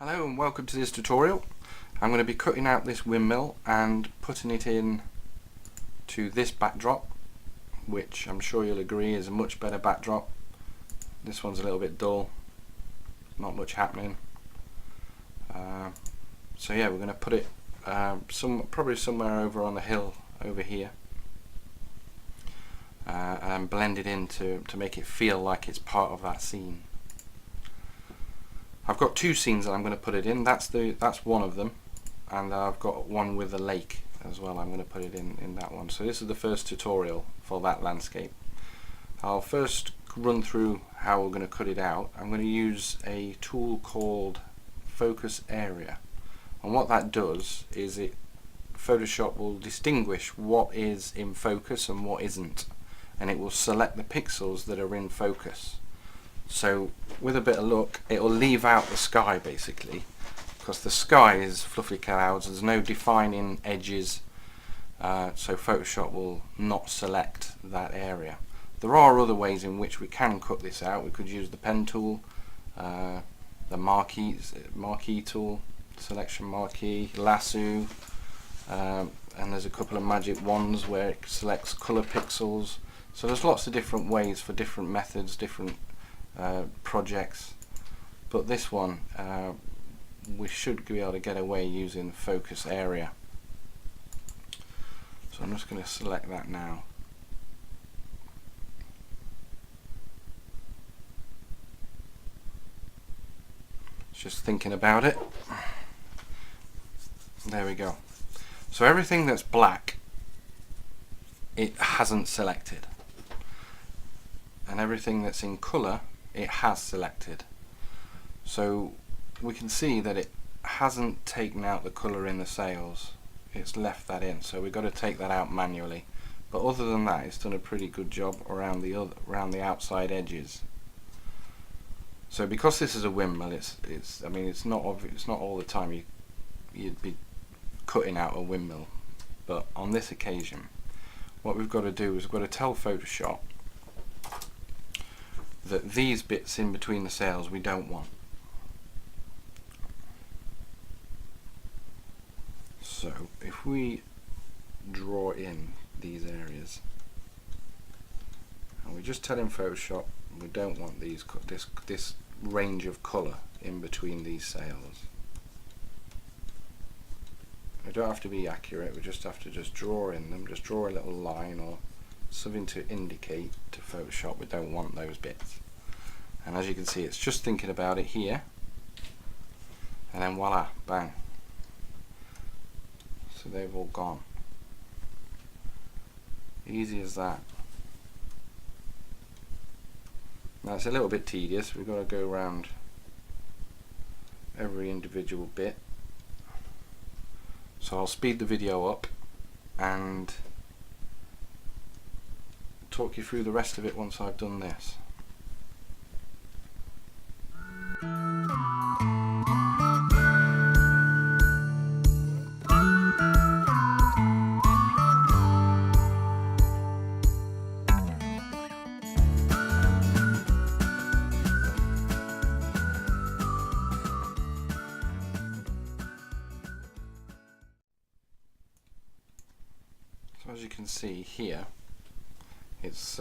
Hello and welcome to this tutorial. I'm going to be cutting out this windmill and putting it in to this backdrop, which I'm sure you'll agree is a much better backdrop. This one's a little bit dull, not much happening. So yeah, we're going to put it probably somewhere over on the hill over here, and blend it in to make it feel like it's part of that scene. I've got two scenes that I'm going to put it in. That's one of them, and I've got one with a lake as well. I'm going to put it in that one. So this is the first tutorial for that landscape. I'll first run through how we're going to cut it out. I'm going to use a tool called focus area, and what that does is Photoshop will distinguish what is in focus and what isn't, and it will select the pixels that are in focus. So with a bit of luck, it'll leave out the sky basically, because the sky is fluffy clouds, there's no defining edges, so Photoshop will not select that area. There are other ways in which we can cut this out. We could use the pen tool, the marquee tool, selection marquee, lasso, and there's a couple of magic wands where it selects color pixels. So there's lots of different ways for different methods, different projects, but this one we should be able to get away using the focus area. So I'm just going to select that now. Just thinking about it. There we go. So everything that's black, it hasn't selected, and everything that's in colour, it has selected. So we can see that it hasn't taken out the colour in the sails, it's left that in, so we've got to take that out manually. But other than that, it's done a pretty good job around the outside edges. So because this is a windmill, it's not all the time you'd be cutting out a windmill, but on this occasion what we've got to do is we've got to tell Photoshop that these bits in between the sails we don't want. So if we draw in these areas, and we just tell him Photoshop we don't want this range of colour in between these sails. We don't have to be accurate, we just have to draw in them, just draw a little line or something to indicate to Photoshop we don't want those bits. And as you can see, it's just thinking about it here, and then voila, bang, so they've all gone. Easy as that. Now it's a little bit tedious, we've got to go around every individual bit, so I'll speed the video up and talk you through the rest of it once I've done this. So as you can see here, it's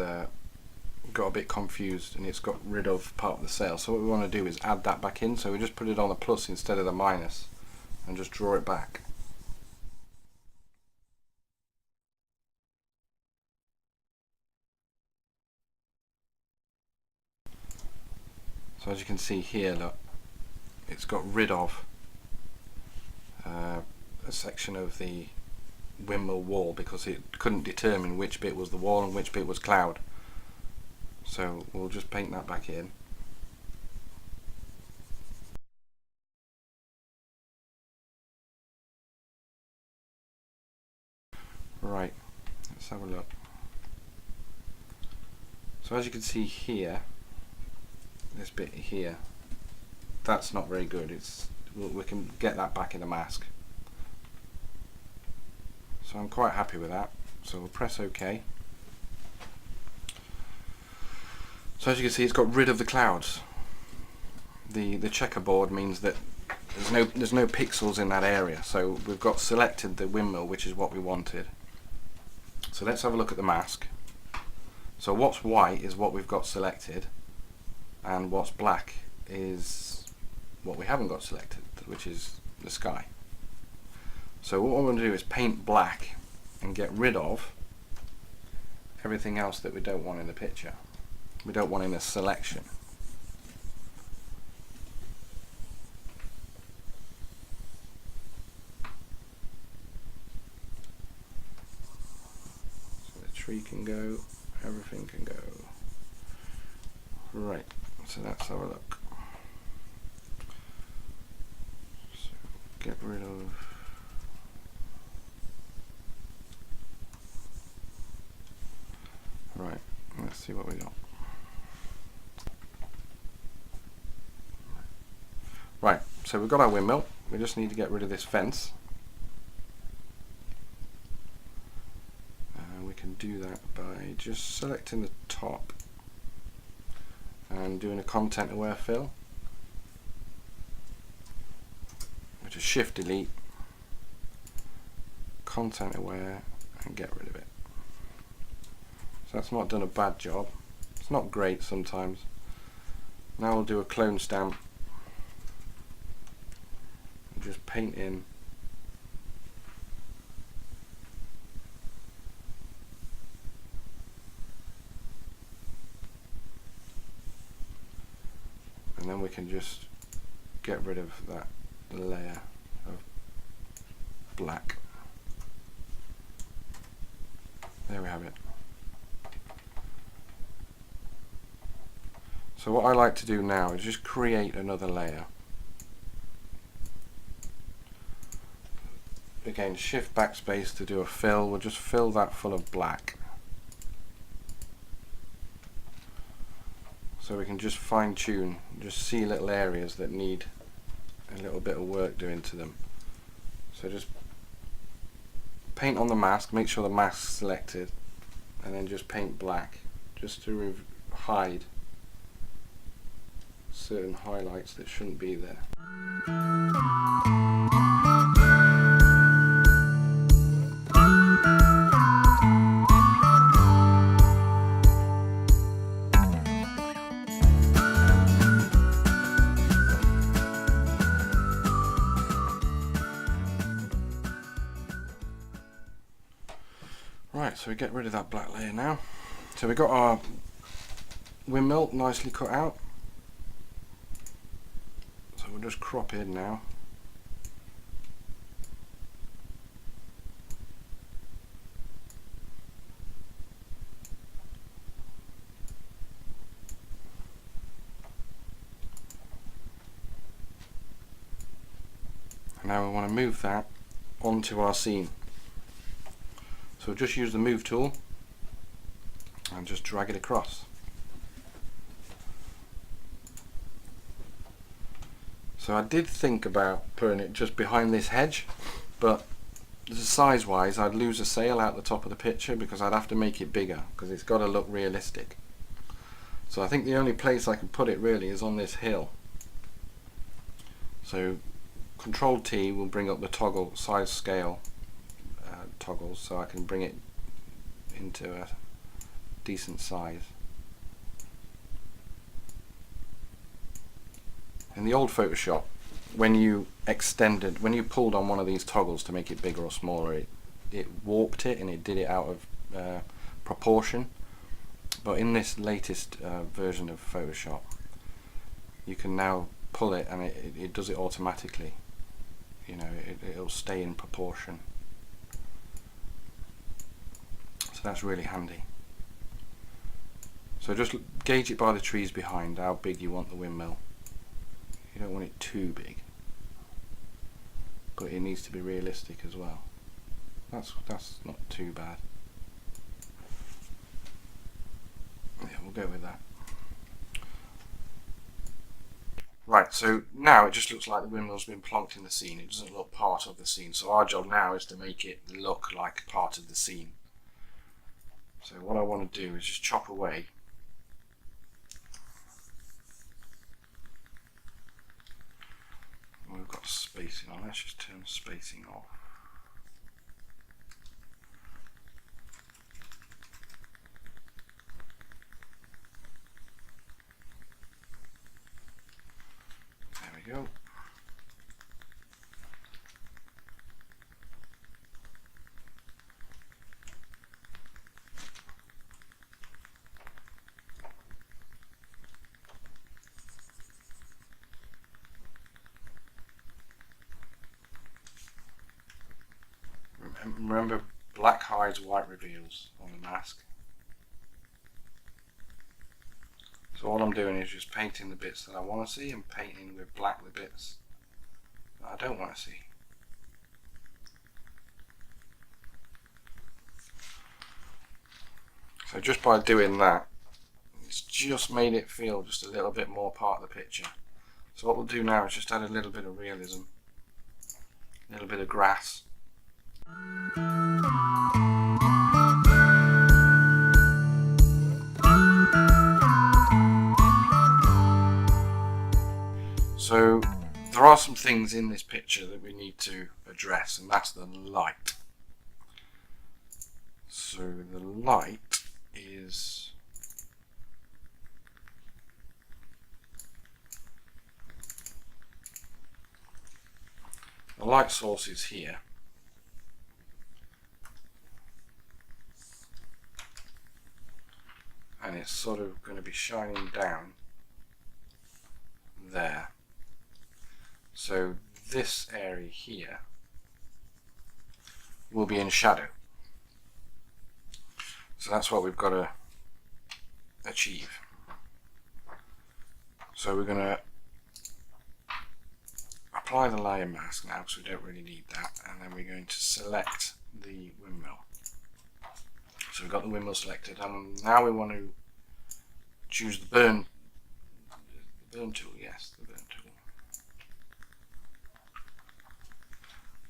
got a bit confused and it's got rid of part of the sail. So what we want to do is add that back in, so we just put it on the plus instead of the minus and just draw it back. So as you can see here, look, it's got rid of a section of the windmill wall because it couldn't determine which bit was the wall and which bit was cloud. So we'll just paint that back in. Right, let's have a look. So as you can see here, this bit here, that's not very good. We can get that back in the mask. So I'm quite happy with that. So we'll press OK. So as you can see, it's got rid of the clouds. The checkerboard means that there's no pixels in that area, so we've got selected the windmill, which is what we wanted. So let's have a look at the mask. So what's white is what we've got selected, and what's black is what we haven't got selected, which is the sky. So what I'm going to do is paint black and get rid of everything else that we don't want in the picture. We don't want in a selection. So the tree can go, everything can go. Right, so let's have a look. So get rid of right, let's see what we got. Right, so we've got our windmill. We just need to get rid of this fence. We can do that by just selecting the top and doing a content aware fill, which is shift delete, content aware, and get rid of it. So that's not done a bad job. It's not great sometimes. Now we'll do a clone stamp and just paint in and then we can just get rid of that layer of black. There we have it. So what I like to do now is just create another layer. Again, shift backspace to do a fill. We'll just fill that full of black. So we can just fine tune, just see little areas that need a little bit of work doing to them. So just paint on the mask, make sure the mask's selected, and then just paint black just to hide certain highlights that shouldn't be there. Right, so we get rid of that black layer now. So we got our windmill nicely cut out. So we'll just crop in now. And now we want to move that onto our scene. So just use the move tool and just drag it across. So I did think about putting it just behind this hedge, but size wise I'd lose a sail out the top of the picture because I'd have to make it bigger because it's got to look realistic. So I think the only place I can put it really is on this hill. So Control T will bring up the toggle size scale toggles so I can bring it into a decent size. In the old Photoshop, when you pulled on one of these toggles to make it bigger or smaller, it warped it and it did it out of proportion. But in this latest version of Photoshop, you can now pull it and it does it automatically. You know, it'll stay in proportion. So that's really handy. So just gauge it by the trees behind, how big you want the windmill. You don't want it too big, but it needs to be realistic as well. That's not too bad. Yeah, we'll go with that. Right, so now it just looks like the windmill's been plonked in the scene. It doesn't look part of the scene. So our job now is to make it look like part of the scene. So what I want to do is just chop away. We've got spacing on. Let's just turn spacing off. There we go. Remember, black hides, white reveals on the mask. So all I'm doing is just painting the bits that I want to see and painting with black the bits that I don't want to see. So just by doing that, it's just made it feel just a little bit more part of the picture. So what we'll do now is just add a little bit of realism, a little bit of grass. So there are some things in this picture that we need to address, and that's the light. So the light is the light source is here. And it's sort of going to be shining down there. So this area here will be in shadow. So that's what we've got to achieve. So we're going to apply the layer mask now, because we don't really need that, and then we're going to select the windmill. So we've got the windmill selected, and now we want to choose the burn tool. Yes, the burn tool,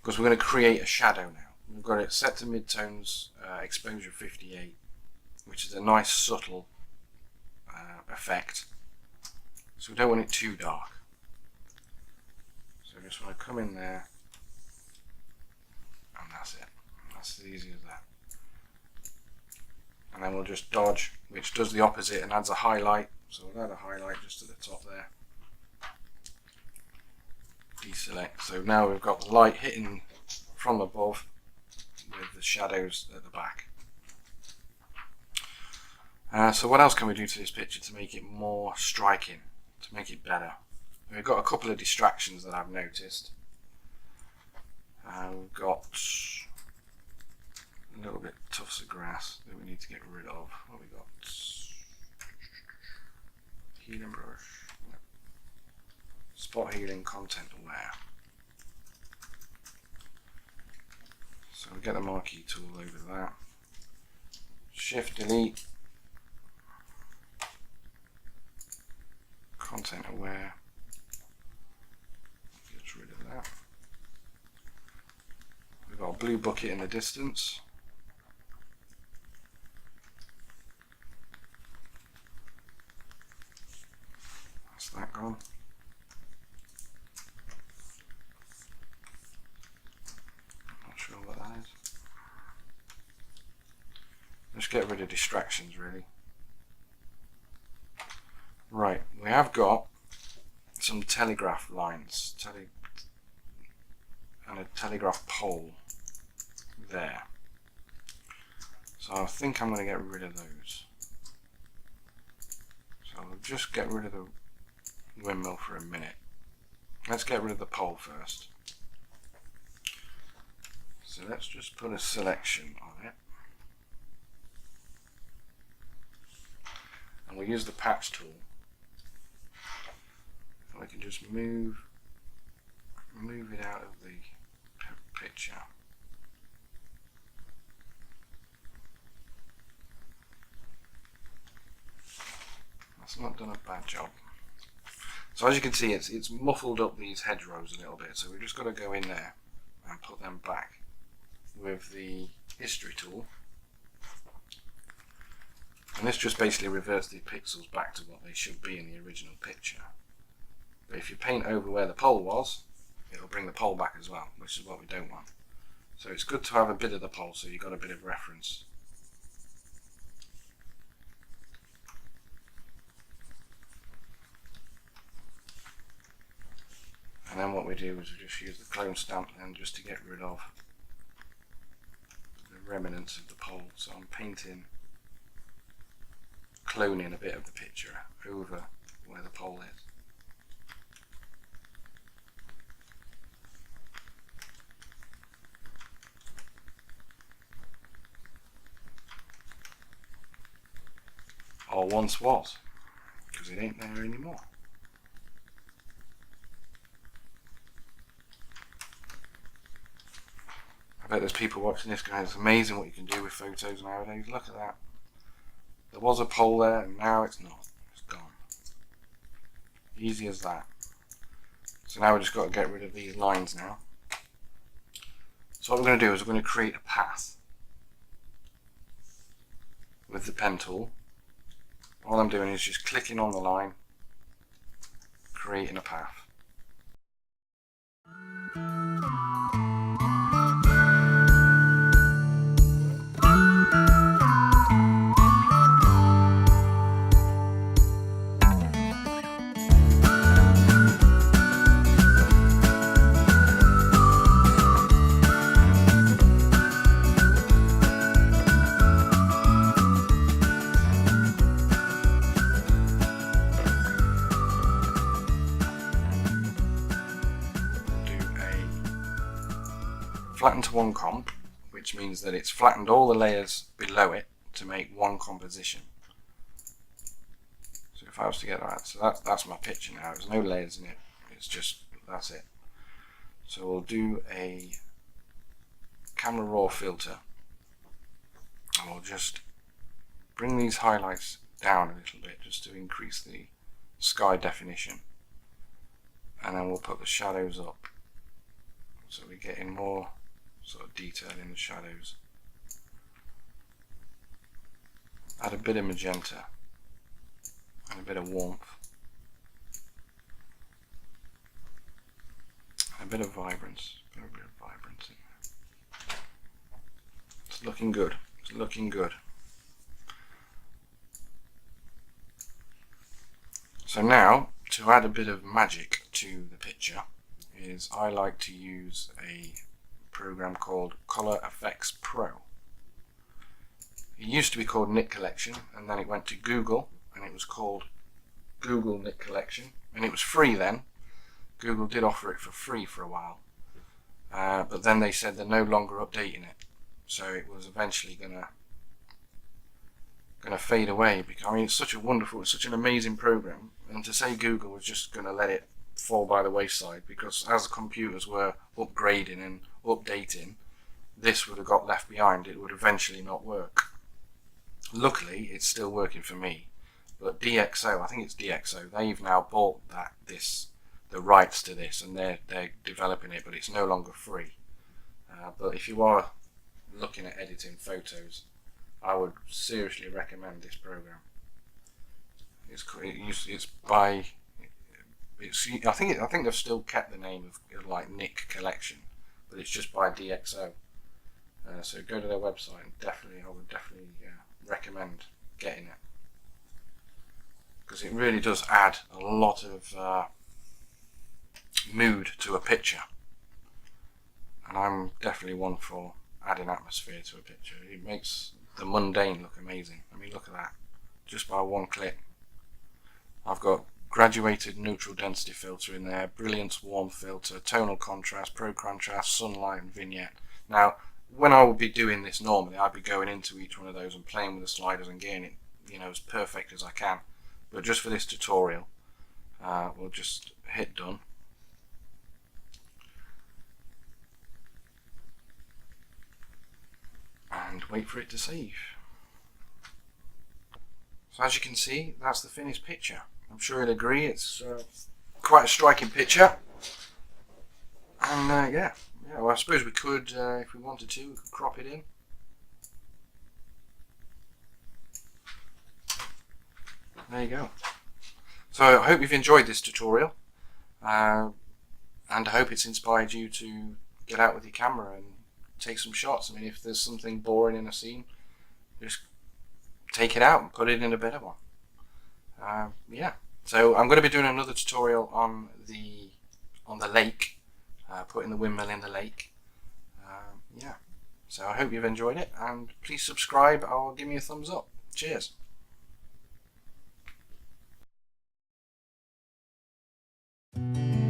because we're going to create a shadow now. We've got it set to midtones, exposure 58, which is a nice subtle effect. So we don't want it too dark. So we just want to come in there, and that's it. That's as easy as that. And then we'll just dodge, which does the opposite and adds a highlight. So we'll add a highlight just at the top there. Deselect. So now we've got the light hitting from above with the shadows at the back. So what else can we do to this picture to make it more striking, to make it better? We've got a couple of distractions that I've noticed. We've got a little bit tufts of grass that we need to get rid of. What have we got? Healing brush. No. Spot healing, content aware. So we get the marquee tool over that. Shift delete. Content aware. Get rid of that. We've got a blue bucket in the distance. That's that gone. Not sure what that is. Let's get rid of distractions, really. Right, we have got some telegraph lines and a telegraph pole there. So I think I'm going to get rid of those. So I'll just get rid of the windmill for a minute. Let's get rid of the pole first. So let's just put a selection on it. And we'll use the patch tool. I can just move it out of the picture. That's not done a bad job. So as you can see, it's muffled up these hedgerows a little bit, so we've just got to go in there and put them back with the history tool. And this just basically reverts the pixels back to what they should be in the original picture. But if you paint over where the pole was, it'll bring the pole back as well, which is what we don't want. So it's good to have a bit of the pole so you've got a bit of reference. And then what we do is we just use the clone stamp then just to get rid of the remnants of the pole. So I'm painting, cloning a bit of the picture over where the pole is. Or once was, because it ain't there anymore. I bet there's people watching this going, it's amazing what you can do with photos nowadays. Look at that. There was a pole there and now it's not. It's gone. Easy as that. So now we've just got to get rid of these lines now. So what we're going to do is we're going to create a path with the pen tool. All I'm doing is just clicking on the line, creating a path. Flattened to one comp, which means that it's flattened all the layers below it to make one composition. So if I was to get that, so that's my picture now. There's no layers in it. It's just, that's it. So we'll do a camera raw filter, and we'll just bring these highlights down a little bit just to increase the sky definition, and then we'll put the shadows up so we're getting more sort of detail in the shadows. Add a bit of magenta and a bit of warmth, and a bit of vibrance. Put a bit of vibrance in there. It's looking good. It's looking good. So now, to add a bit of magic to the picture, is I like to use a program called Color Effects Pro. It used to be called Nik Collection, and then it went to Google and it was called Google Nik Collection, and it was free then. Google did offer it for free for a while, but then they said they're no longer updating it, so it was eventually gonna fade away. Because I mean, it's such a wonderful, it's such an amazing program, and to say Google was just gonna let it fall by the wayside, because as computers were upgrading and updating, this would have got left behind. It would eventually not work. Luckily it's still working for me, but DxO, I think it's DxO, they've now bought the rights to this, and they're developing it, but it's no longer free. But if you are looking at editing photos, I would seriously recommend this program. I think they've still kept the name of like Nik Collection, but it's just by DxO. So go to their website, and I would definitely recommend getting it, because it really does add a lot of mood to a picture, and I'm definitely one for adding atmosphere to a picture. It makes the mundane look amazing. I mean, look at that, just by one click. I've got graduated neutral density filter in there, brilliance warm filter, tonal contrast, pro contrast, sunlight, and vignette. Now, when I would be doing this normally, I'd be going into each one of those and playing with the sliders and getting it, as perfect as I can. But just for this tutorial, we'll just hit done. And wait for it to save. So as you can see, that's the finished picture. I'm sure you'll agree, it's quite a striking picture. And yeah, well, I suppose we could, if we wanted to, we could crop it in. There you go. So I hope you've enjoyed this tutorial. And and I hope it's inspired you to get out with your camera and take some shots. I mean, if there's something boring in a scene, just take it out and put it in a better one. Yeah, so I'm going to be doing another tutorial on the lake, putting the windmill in the lake. Yeah, so I hope you've enjoyed it, and please subscribe or give me a thumbs up. Cheers. Thank you.